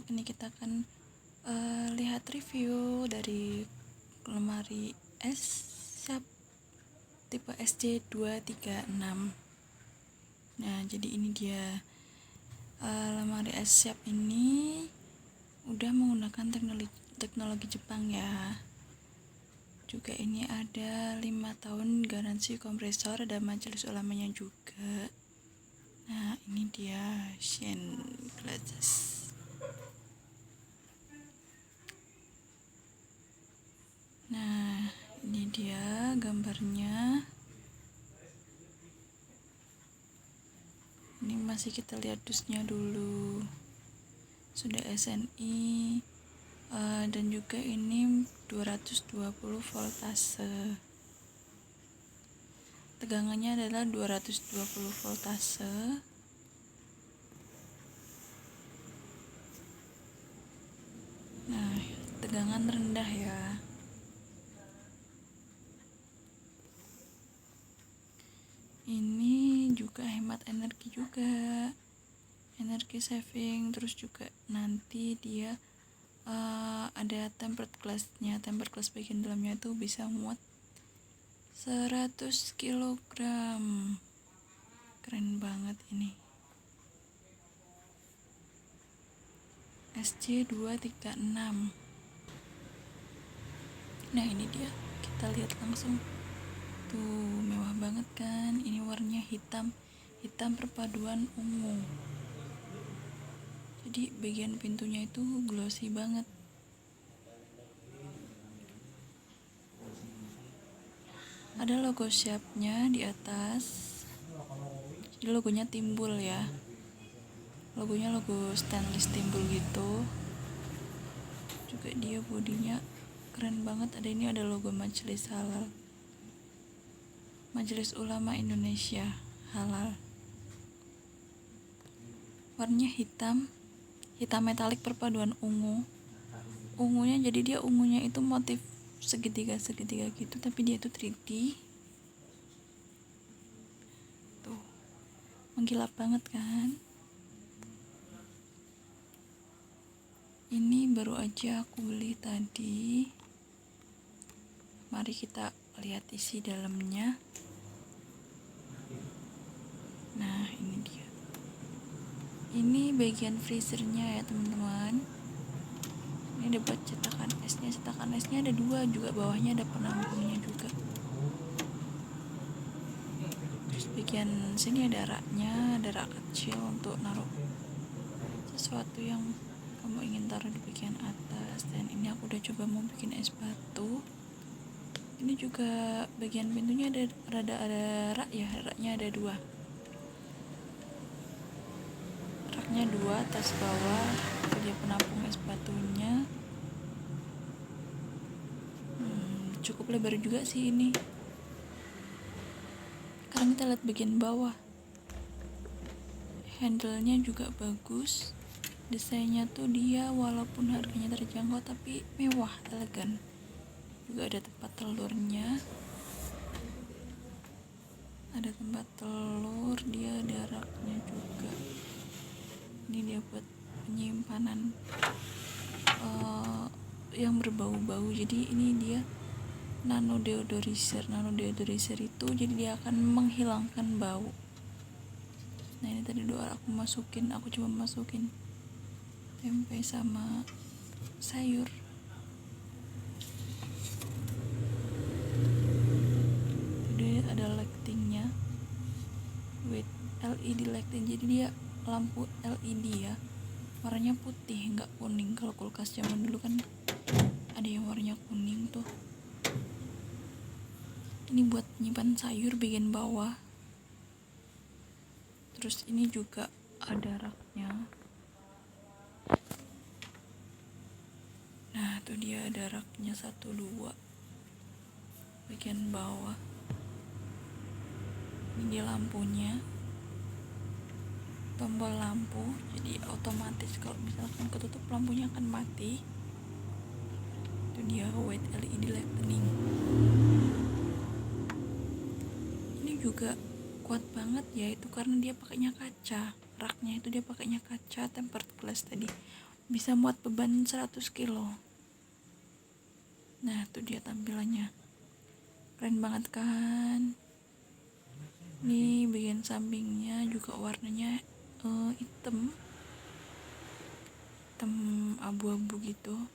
Ini kita akan lihat review dari lemari es Sharp tipe SJ236. Nah, jadi ini dia lemari es Sharp ini udah menggunakan teknologi Jepang ya. Juga ini ada 5 tahun garansi kompresor, ada majelis ulamanya juga. Nah, ini dia Shen Glasses. Nah, ini dia gambarnya. Ini masih kita lihat dusnya dulu. Sudah SNI dan juga ini 220 voltase. Tegangannya adalah 220 voltase. Nah, tegangan rendah ya. Ini juga hemat energi juga, energi saving. Terus juga nanti dia ada tempered glassnya. Tempered glass bagian dalamnya itu bisa muat 100 kg. Keren banget ini. SJ236. Nah, ini dia, kita lihat langsung. Tuh, mewah banget kan. Ini warnanya hitam perpaduan ungu. Jadi bagian pintunya itu glossy banget. Ada logo Sharp-nya di atas. Jadi logonya timbul ya. Logonya logo stainless timbul gitu. Juga dia bodinya keren banget. Ada logo Majelis Halal, Majelis Ulama Indonesia Halal. Warnanya hitam metalik perpaduan ungu. Ungunya, jadi dia ungunya itu motif segitiga gitu, tapi dia itu 3D. Tuh, menggilap banget kan. Ini baru aja aku beli tadi. Mari kita lihat isi dalamnya. Nah, ini dia. Ini bagian freezernya ya teman-teman. Ini ada buat cetakan esnya. Cetakan esnya ada 2 juga, bawahnya ada penampungnya juga. Terus bagian sini ada raknya, ada rak kecil untuk naruh sesuatu yang kamu ingin taruh di bagian atas. Dan ini aku udah coba mau bikin es batu. Ini juga bagian pintunya ada rak ya, raknya ada 2. Raknya 2, atas bawah. Dia penampung es batunya. Cukup lebar juga sih ini. Sekarang kita lihat bagian bawah. Handle-nya juga bagus. Desainnya tuh dia walaupun harganya terjangkau tapi mewah, elegan. Juga ada tempat telurnya. Ada tempat telur, dia ada raknya juga. Ini dia buat penyimpanan yang berbau-bau. Jadi ini dia nano deodorizer itu jadi dia akan menghilangkan bau. Nah, ini tadi aku coba masukin tempe sama sayur. Dia ada lightingnya with LED lighting, jadi dia lampu LED ya, warnanya putih nggak kuning. Kalau kulkas zaman dulu kan ada yang warnanya kuning tuh. Ini buat nyimpan sayur bagian bawah. Terus ini juga ada raknya. Nah, tuh dia ada raknya 1, 2 bagian bawah. Ini dia lampunya, tombol lampu, jadi otomatis kalau misalkan ketutup lampunya akan mati. Itu dia white LED lighting. Ini juga kuat banget ya, itu karena dia pakainya kaca. Raknya itu dia pakainya kaca tempered glass tadi. bisa muat beban 100 kilo. Nah, itu dia tampilannya. Keren banget kan? Nih bagian sampingnya juga warnanya hitam abu-abu gitu.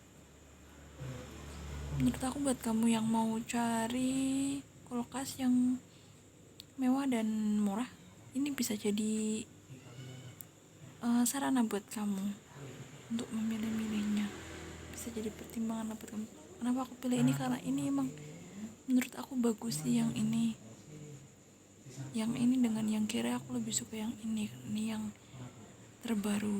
Menurut aku buat kamu yang mau cari kulkas yang mewah dan murah, ini bisa jadi sarana buat kamu untuk memilih-milihnya. Bisa jadi pertimbangan buat kamu. Kenapa aku pilih ini? Karena ini emang menurut aku bagus sih yang ini. Yang ini dengan yang kira aku lebih suka yang ini yang terbaru.